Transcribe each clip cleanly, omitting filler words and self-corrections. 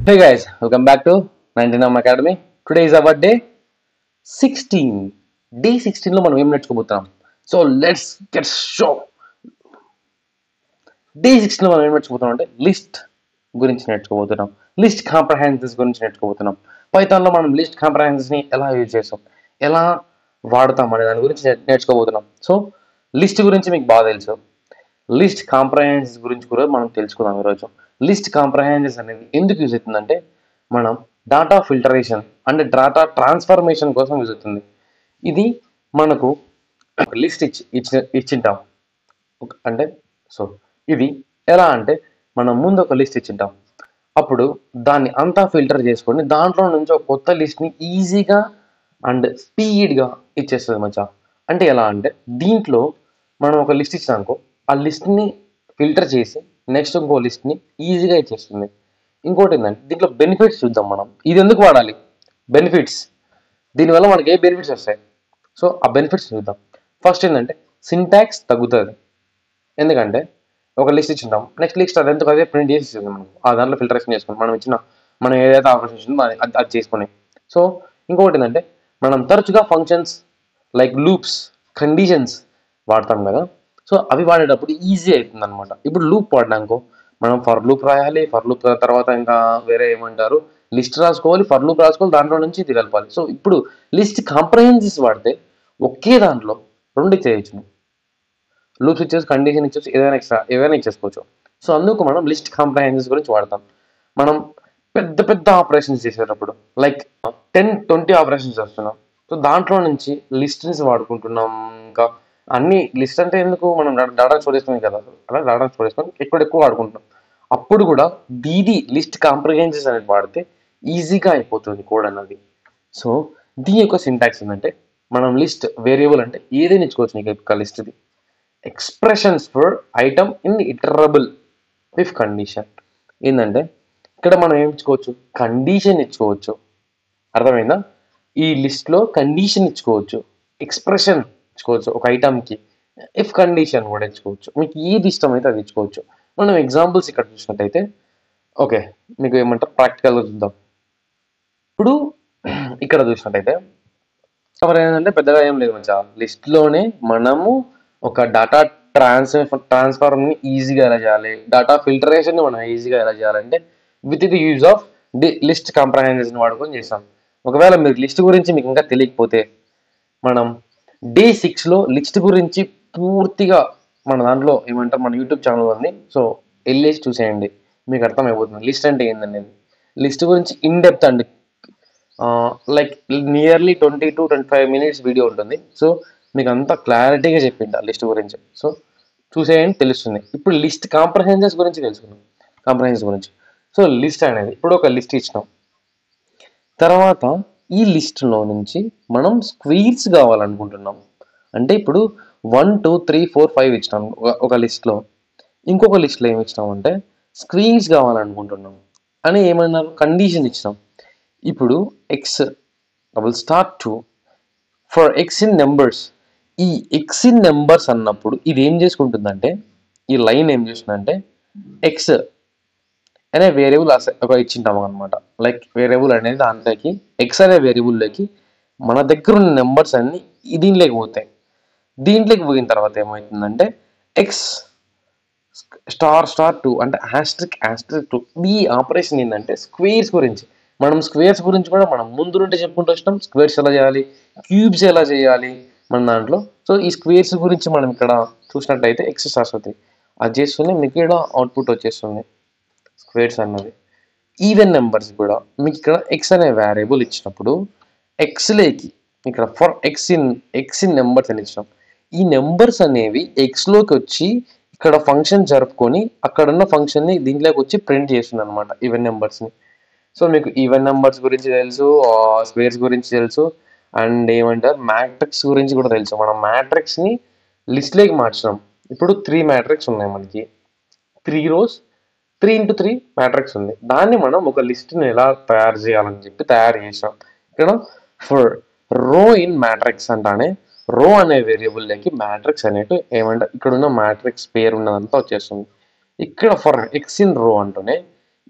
Hey guys, welcome back to 99 Academy. Today is our day 16. Day 16 లో మనం ఏం నేర్చుకోబోతున్నాం. So let's get show. Day 16 లో మనం ఏం నేర్చుకోబోతున్నాం అంటే లిస్ట్ గురించి నేర్చుకోబోతున్నాం. లిస్ట్ కాంప్రహెన్సెస్ గురించి నేర్చుకోబోతున్నాం. పైథాన్లో మనం లిస్ట్ కాంప్రహెన్సెస్ ని ఎలా యూజ్ చేస్తాం, ఎలా వాడతాం అనే దాని గురించి నేర్చుకోబోతున్నాం. సో లిస్ట్ గురించి మీకు బాగా తెలుసు. లిస్ట్ కాంప్రహెన్సెస్ గురించి కూడా మనం తెలుసుకుందాం ఈరోజు. లిస్ట్ కాంప్రహెన్సెస్ అనేది ఎందుకు యూజ్ అవుతుందంటే మనం డాటా ఫిల్టరేషన్ అంటే డాటా ట్రాన్స్ఫర్మేషన్ కోసం యూజ్ అవుతుంది. ఇది మనకు ఒక లిస్ట్ ఇచ్చింటాం అంటే సో ఇది ఎలా అంటే మనం ముందు ఒక లిస్ట్ ఇచ్చింటాం, అప్పుడు దాన్ని అంతా ఫిల్టర్ చేసుకొని దాంట్లో నుంచి ఒక కొత్త లిస్ట్ని ఈజీగా అండ్ స్పీడ్గా ఇచ్చేస్తుంది మచ్చా. అంటే ఎలా అంటే దీంట్లో మనం ఒక లిస్ట్ ఇచ్చినానుకో ఆ లిస్ట్ని ఫిల్టర్ చేసి నెక్స్ట్ ఇంకో లిస్ట్ని ఈజీగా ఇచ్చేస్తుంది. ఇంకోటి ఏంటంటే దీంట్లో బెనిఫిట్స్ చూద్దాం. మనం ఇది ఎందుకు వాడాలి, బెనిఫిట్స్, దీనివల్ల మనకి ఏ బెనిఫిట్స్ వస్తాయి, సో ఆ బెనిఫిట్స్ చూద్దాం. ఫస్ట్ ఏంటంటే సింటాక్స్ తగ్గుతుంది. ఎందుకంటే ఒక లిస్ట్ ఇచ్చింటాం, నెక్స్ట్ లిస్ట్ అది ఎందుకు అదే ప్రింట్ చేసి ఇస్తుంది మనకు, ఆ దాంట్లో ఫిల్టరేషన్ చేసుకుని మనం ఏదైతే ఆపరేషన్ అది చేసుకుని. సో ఇంకొకటి ఏంటంటే మనం తరచుగా ఫంక్షన్స్ లైక్ లూప్స్, కండిషన్స్ వాడతాం కదా, సో అవి వాడేటప్పుడు ఈజీ అవుతుంది అనమాట. ఇప్పుడు లూప్ వాడినాకో మనం ఫర్ లూప్ రాయాలి, ఫర్ లూప్ తర్వాత ఇంకా వేరే ఏమంటారు లిస్ట్ రాసుకోవాలి, ఫర్ లూప్ రాసుకోవాలి, దాంట్లో నుంచి ఇది కలపాలి. సో ఇప్పుడు లిస్ట్ కాంప్రహెన్సెస్ వాడితే ఒకే దాంట్లో రెండు చేయొచ్చు, లూప్స్ ఇచ్చేసి కండిషన్ ఇచ్చేసి ఏదైనా ఇచ్చేసుకోవచ్చు. సో అందుకు మనం లిస్ట్ కాంప్రహెన్సెస్ గురించి వాడతాం. మనం పెద్ద పెద్ద ఆపరేషన్స్ చేసేటప్పుడు లైక్ 10-20 ఆపరేషన్స్ చేస్తున్నాం, సో దాంట్లో నుంచి లిస్ట్స్ వాడుకుంటున్నాం. ఇంకా అన్ని లిస్ట్ అంటే ఎందుకు, మనం డేటా స్టోర్ చేసుకుని కదా, అలా డేటా స్టోర్ చేసుకొని ఎక్కువ వాడుకుంటున్నాం. అప్పుడు కూడా దీది లిస్ట్ కాంప్రహెన్సెస్ అనేది వాడితే ఈజీగా అయిపోతుంది కోడ్ అన్నది. సో దీని యొక్క సింటాక్స్ ఏంటంటే మనం లిస్ట్ వేరియబుల్ అంటే ఏదైనా ఇచ్చుకోవచ్చు నీకు యొక్క లిస్ట్ది. Expressions for item in iterable with condition ఏంటంటే ఇక్కడ మనం ఏం ఇచ్చుకోవచ్చు, కండిషన్ ఇచ్చుకోవచ్చు. అర్థమైందా? ఈ లిస్ట్లో కండిషన్ ఇచ్చుకోవచ్చు, ఎక్స్ప్రెషన్ ఇచ్చుకోవచ్చు ఒక ఐటమ్కి, ఇఫ్ కండిషన్ కూడా ఇచ్చుకోవచ్చు. మీకు ఏది ఇష్టమైతే అది ఇచ్చుకోవచ్చు. మనం ఎగ్జాంపుల్స్ ఇక్కడ చూసినట్టయితే ఓకే, మీకు ఏమంటారు ప్రాక్టికల్గా చూద్దాం. ఇప్పుడు ఇక్కడ చూసినట్టయితే కవర్ ఏంటంటే పెద్దగా ఏం లేదు మంచిగా, లిస్ట్లోనే మనము ఒక డేటా ట్రాన్స్ఫర్ని ఈజీగా ఎలా చేయాలి, డేటా ఫిల్టరేషన్ని మనం ఈజీగా ఎలా చేయాలంటే with the use of list కాంప్రహెన్సెస్ని వాడుకొని చేస్తాం. ఒకవేళ మీరు లిస్ట్ గురించి మీకు ఇంకా తెలియకపోతే మనం డే 6లో లిస్ట్ గురించి పూర్తిగా మన దాంట్లో ఏమంటారు మన యూట్యూబ్ ఛానల్ ఉంది, సో వెళ్ళేసి చూసేయండి, మీకు అర్థమైపోతుంది లిస్ట్ అంటే ఏందనేది. లిస్ట్ గురించి ఇన్ డెప్త్ అండి, లైక్ నియర్లీ 20-25 మినిట్స్ వీడియో ఉంటుంది. సో మీకు అంతా క్లారిటీగా చెప్పింది లిస్ట్ గురించి, సో చూసేయండి తెలుస్తుంది. ఇప్పుడు లిస్ట్ కాంప్రహెన్సెస్ గురించి తెలుసుకుందాం. కాంప్రహెన్సెస్ గురించి సో లిస్ట్ అనేది ఇప్పుడు ఒక లిస్ట్ ఇచ్చినాం, తర్వాత ఈ లిస్ట్లో నుంచి మనం స్క్వేర్స్ కావాలనుకుంటున్నాం. అంటే ఇప్పుడు 1 2 3 4 5 ఇచ్చినాం ఒక లిస్ట్లో, ఇంకొక లిస్ట్లో ఏమి ఇచ్చినాం అంటే స్క్వేర్స్ కావాలనుకుంటున్నాం అని ఏమన్నారు కండిషన్ ఇచ్చినాం. ఇప్పుడు X double star 2 for X in numbers. ఈ ఎక్స్ ఇన్ నెంబర్స్ అన్నప్పుడు ఇది ఏం చేసుకుంటుందంటే ఈ లైన్ ఏం చేస్తుందంటే ఎక్స్ అనే వేరియబుల్ ఒక ఇచ్చింటాము అనమాట. లైక్ వేరియబుల్ అనేది దాంట్లోకి ఎక్స్ అనే వేరియబుల్లోకి మన దగ్గర ఉన్న నెంబర్స్ అన్ని దీంట్లోకి పోతాయి. దీంట్లోకి పోయిన తర్వాత ఏమవుతుందంటే ఎక్స్ స్టార్ 2 అంటే ఆస్ట్రిక్ 2. ఈ ఆపరేషన్ ఏంటంటే స్క్వేర్స్ గురించి. మనం స్క్వేర్స్ గురించి కూడా మనం ముందు నుండి చెప్పుకుంటూ వచ్చినాం, స్క్వేర్స్ ఎలా చేయాలి, క్యూబ్స్ ఎలా చేయాలి మన దాంట్లో. సో ఈ స్క్వేర్స్ గురించి మనం ఇక్కడ చూసినట్టయితే ఎక్స్ స్టార్ అది చేస్తుంది, మీకు ఇక్కడ అవుట్పుట్ వచ్చేస్తుంది స్క్వేర్స్ అన్నది. ఈవెన్ నెంబర్స్ కూడా మీకు ఇక్కడ ఎక్స్ అనే వేరియబుల్ ఇచ్చినప్పుడు ఎక్స్లోకి ఇక్కడ ఫర్ ఎక్స్ ఇన్ నెంబర్స్ అని ఇచ్చినాం. ఈ నెంబర్స్ అనేవి ఎక్స్లోకి వచ్చి ఇక్కడ ఫంక్షన్ జరుపుకొని అక్కడ ఉన్న ఫంక్షన్ని దీంట్లోకి వచ్చి ప్రింట్ చేస్తుంది అనమాట ఈవెన్ నెంబర్స్ని. సో మీకు ఈవెన్ నెంబర్స్ గురించి తెలుసు, స్క్వేర్స్ గురించి తెలుసు, అండ్ ఏమంటారు మ్యాట్రిక్స్ గురించి కూడా తెలుసు. మనం మ్యాట్రిక్స్ని లిస్ట్లోకి మార్చినాం. ఇప్పుడు 3 మ్యాట్రిక్స్ ఉన్నాయి మనకి, 3 rows 3x3 మ్యాట్రిక్స్ ఉంది. దాన్ని మనం ఒక లిస్ట్ని ఎలా తయారు చేయాలని చెప్పి తయారు చేసాం. ఇక్కడ ఫర్ రో ఇన్ మ్యాట్రిక్స్ అంటానే రో అనే వేరియబుల్లోకి మ్యాట్రిక్స్ అనేవి ఏమంటే ఇక్కడ ఉన్న మ్యాట్రిక్స్ పేరు ఉన్నదంతా వచ్చేస్తుంది. ఇక్కడ ఫర్ ఎక్స్ ఇన్ రో అంటూనే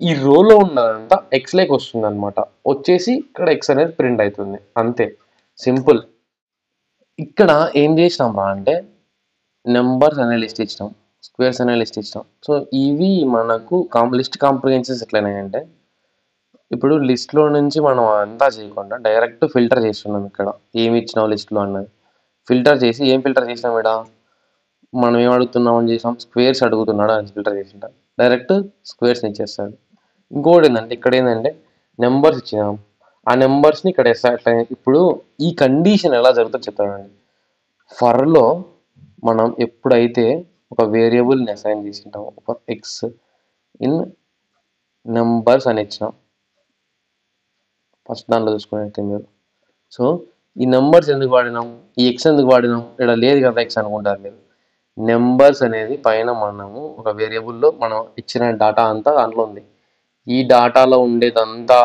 ఈ రోలో ఉన్నదంతా ఎక్స్లోకి వస్తుంది అనమాట. వచ్చేసి ఇక్కడ ఎక్స్ అనేది ప్రింట్ అవుతుంది అంతే, సింపుల్. ఇక్కడ ఏం చేసినాం రా అంటే నెంబర్స్ అనే లిస్ట్ ఇచ్చినాం, స్క్వేర్స్ అనే లిస్ట్ ఇచ్చినాం. సో ఇవి మనకు లిస్ట్ కాంప్రిహెన్షన్స్ ఎట్లయినాయంటే, ఇప్పుడు లిస్ట్లో నుంచి మనం అంతా చేయకుండా డైరెక్ట్ ఫిల్టర్ చేస్తున్నాం. ఇక్కడ ఏమి ఇచ్చినావు లిస్ట్లో అన్నది ఫిల్టర్ చేసి, ఏం ఫిల్టర్ చేసినాం ఇక్కడ మనం ఏం అడుగుతున్నాం అని చేసాం, స్క్వేర్స్ అడుగుతున్నాడు అని ఫిల్టర్ చేసింటాం. డైరెక్ట్ స్క్వేర్స్ని ఇచ్చేస్తాడు. ఇంకోటి ఏంటంటే ఇక్కడ ఏంటంటే నెంబర్స్ ఇచ్చినాం, ఆ నెంబర్స్ని ఇక్కడ ఎట్లా. ఇప్పుడు ఈ కండిషన్ ఎలా జరుగుతుందో చెప్తానండి. ఫర్లో మనం ఎప్పుడైతే ఒక వేరియబుల్ని అసైన్ చేసింటాం, ఒక ఎక్స్ ఇన్ నెంబర్స్ అని ఇచ్చినాం, ఫస్ట్ దాంట్లో చూసుకున్నట్టే మీరు. సో ఈ నెంబర్స్ ఎందుకు వాడినాం, ఈ ఎక్స్ ఎందుకు వాడినాం, ఇక్కడ లేదు కదా ఎక్స్ అనుకుంటారు మీరు. నెంబర్స్ అనేది పైన మనము ఒక వేరియబుల్లో మనం ఇచ్చిన డేటా అంతా దాంట్లో ఉంది. ఈ డేటాలో ఉండేదంతా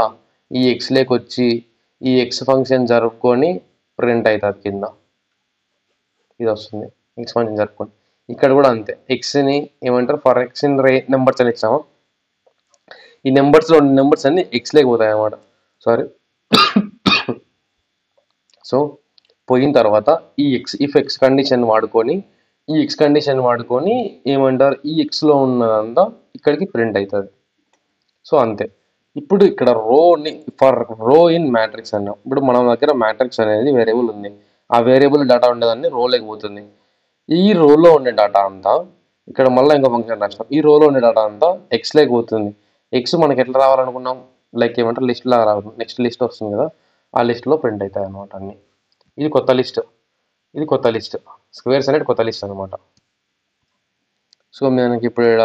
ఈ ఎక్స్లోకి వచ్చి ఈ ఎక్స్ ఫంక్షన్ జరుపుకొని ప్రింట్ అవుతుంది కింద, ఇది వస్తుంది ఎక్స్ ఫంక్షన్ జరుపుకొని. ఇక్కడ కూడా అంతే, ఎక్స్ని ఏమంటారు ఫర్ ఎక్స్ ఇన్ నెంబర్స్ అని ఇచ్చాము, ఈ నెంబర్స్లో ఉండే నెంబర్స్ అన్ని ఎక్స్లోకి పోతాయి అన్నమాట. సారీ. సో పోయిన తర్వాత ఈ ఇఫ్ ఎక్స్ కండిషన్ వాడుకొని ఏమంటారు ఈ ఎక్స్లో ఉన్నదంతా ఇక్కడికి ప్రింట్ అవుతుంది. సో అంతే. ఇప్పుడు ఇక్కడ రోని ఫర్ రో ఇన్ మ్యాట్రిక్స్ అన్నాం. ఇప్పుడు మన దగ్గర మ్యాట్రిక్స్ అనేది వేరియబుల్ ఉంది, ఆ వేరియబుల్ డేటా ఉండేదాన్ని రోలోకి పోతుంది. ఈ రోలో ఉండే డేటా అంతా ఇక్కడ మళ్ళీ ఇంకో ఫంక్షన్ రాసినాం, ఈ రోలో ఉండే డేటా అంతా ఎక్స్లోకి పోతుంది. ఎక్స్ మనకి ఎట్లా రావాలనుకున్నాం, లైక్ ఏమంటారు లిస్ట్ లాగా రావాలి, నెక్స్ట్ లిస్ట్ వస్తుంది కదా, ఆ లిస్ట్లో ప్రింట్ అవుతాయి అనమాట అన్ని. ఇది కొత్త లిస్ట్, ఇది కొత్త లిస్ట్, స్క్వేర్స్ అనేది కొత్త లిస్ట్ అనమాట. సో మనకి ఇప్పుడు ఇక్కడ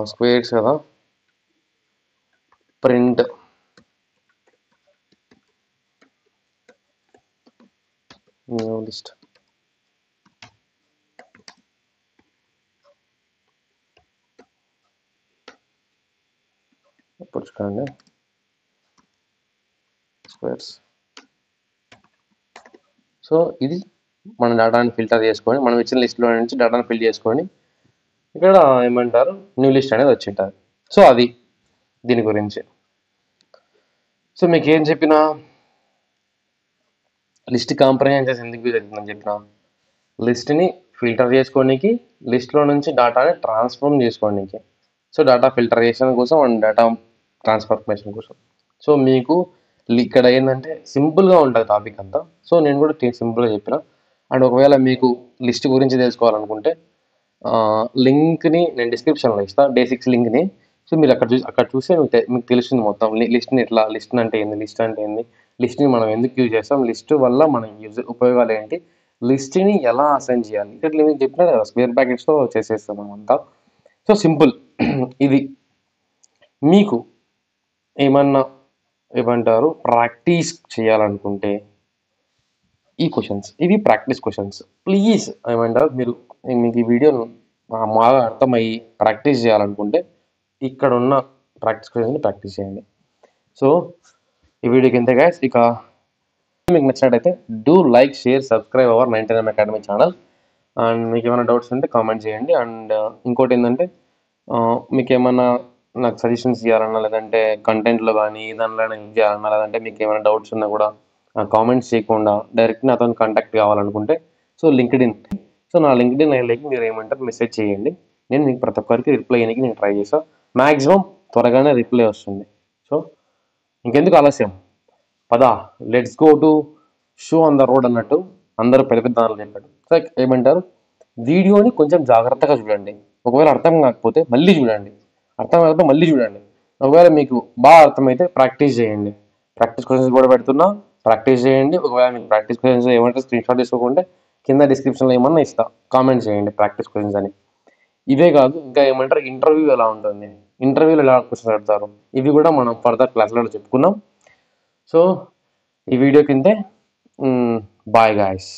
స్క్వేర్స్ కదా, ప్రింట్ లిస్ట్. ఇప్పుడు చూడండి స్క్వేర్స్. సో ఇది మన డేటాని ఫిల్టర్ చేసుకొని, మనం ఇచ్చిన లిస్ట్లో నుంచి డేటాని ఫిల్ చేసుకొని ఇక్కడ ఏమంటారు న్యూ లిస్ట్ అనేది వచ్చింటారు. సో అది దీని గురించి. సో మీకు ఏం చెప్పినా, లిస్ట్ కాంప్రహెన్షన్స్ ఎందుకు యూజ్ అవుతుందని చెప్పిన, లిస్ట్ని ఫిల్టర్ చేసుకోనికి, లిస్ట్లో నుంచి డేటాని ట్రాన్స్ఫార్మ్ చేసుకోనికి. సో డేటా ఫిల్టరేషన్ కోసం అండ్ డేటా ట్రాన్స్ఫర్మేషన్ కోసం. సో మీకు ఇక్కడ ఏంటంటే సింపుల్గా ఉంటుంది టాపిక్ అంతా. సో నేను కూడా సింపుల్గా చెప్పిన. అండ్ ఒకవేళ మీకు లిస్ట్ గురించి తెలుసుకోవాలనుకుంటే లింక్ని నేను డిస్క్రిప్షన్లో ఇస్తాను, డే6 లింక్ని. సో మీరు అక్కడ చూస్తే మీకు తెలుస్తుంది మొత్తం లిస్ట్ని ఎట్లా, లిస్ట్ అంటే ఏంది, లిస్ట్ని మనం ఎందుకు యూజ్ చేస్తాం, లిస్ట్ వల్ల మనం ఉపయోగాలు ఏంటి, లిస్ట్ని ఎలా అసైన్ చేయాలి, ఇట్లా మీకు చెప్పినా కదా స్క్వేర్ బ్రాకెట్స్తో చేసేస్తాం మనం అంతా. So simple. ఇది మీకు ఏమన్నా ఏమంటారు ప్రాక్టీస్ చేయాలనుకుంటే ఈ క్వశ్చన్స్, ఇవి ప్రాక్టీస్ క్వశ్చన్స్. ప్లీజ్ ఏమంటారు మీకు ఈ వీడియోను బాగా అర్థమయ్యి ప్రాక్టీస్ చేయాలనుకుంటే ఇక్కడ ఉన్న ప్రాక్టీస్ క్వశ్చన్ని ప్రాక్టీస్ చేయండి. సో ఈ వీడియోకి ఇంతే గైస్. ఇక మీకు నచ్చినట్టయితే do like, share, subscribe our 99 academy channel. And మీకు ఏమైనా డౌట్స్ ఉంటే కామెంట్ చేయండి. అండ్ ఇంకోటి ఏంటంటే మీకు ఏమైనా నాకు సజెషన్స్ ఇవ్వాలన్నా, లేదంటే కంటెంట్లో కానీ దానిలో హెల్ప్ చేయాలన్నా, లేదంటే మీకు ఏమైనా డౌట్స్ ఉన్నా కూడా కామెంట్స్ చేయకుండా డైరెక్ట్ నాతో కాంటాక్ట్ కావాలనుకుంటే సో లింక్డ్ఇన్, సో నా లింక్డ్ఇన్ ఐడికి మీరు ఏమంటారు మెసేజ్ చేయండి. నేను మీకు ప్రతి ఒక్కరికి రిప్లై చేయడానికి నేను ట్రై చేస్తాను. మ్యాక్సిమం త్వరగానే రిప్లై వస్తుంది. సో ఇంకెందుకు ఆలస్యం, పదా let's go to show on the road అన్నట్టు అందరూ పెద్ద పెద్ద దానిలో చెప్పాడు. సో ఏమంటారు వీడియోని కొంచెం జాగ్రత్తగా చూడండి. ఒకవేళ అర్థం కాకపోతే మళ్ళీ చూడండి, అర్థం కాకపోతే మళ్ళీ చూడండి. ఒకవేళ మీకు బాగా అర్థమైతే ప్రాక్టీస్ చేయండి. ప్రాక్టీస్ క్వశ్చన్స్ కూడా పెడుతున్నా, ప్రాక్టీస్ చేయండి. ఒకవేళ మీకు ప్రాక్టీస్ క్వశ్చన్స్ ఏమంటే స్క్రీన్ షాట్ తీసుకోకుంటే కింద డిస్క్రిప్షన్లో ఏమన్నా ఇస్తా, కామెంట్ చేయండి ప్రాక్టీస్ క్వశ్చన్స్ అని. ఇవే కాదు ఇంకా ఏమంటారు ఇంటర్వ్యూ ఎలా ఉంటుంది, ఇంటర్వ్యూలో ఎలా క్వశ్చన్స్ పెడతారు, ఇవి కూడా మనం ఫర్దర్ క్లాస్లో చెప్పుకున్నాం. సో ఈ వీడియో కిందే బాయ్ గాయ్స్.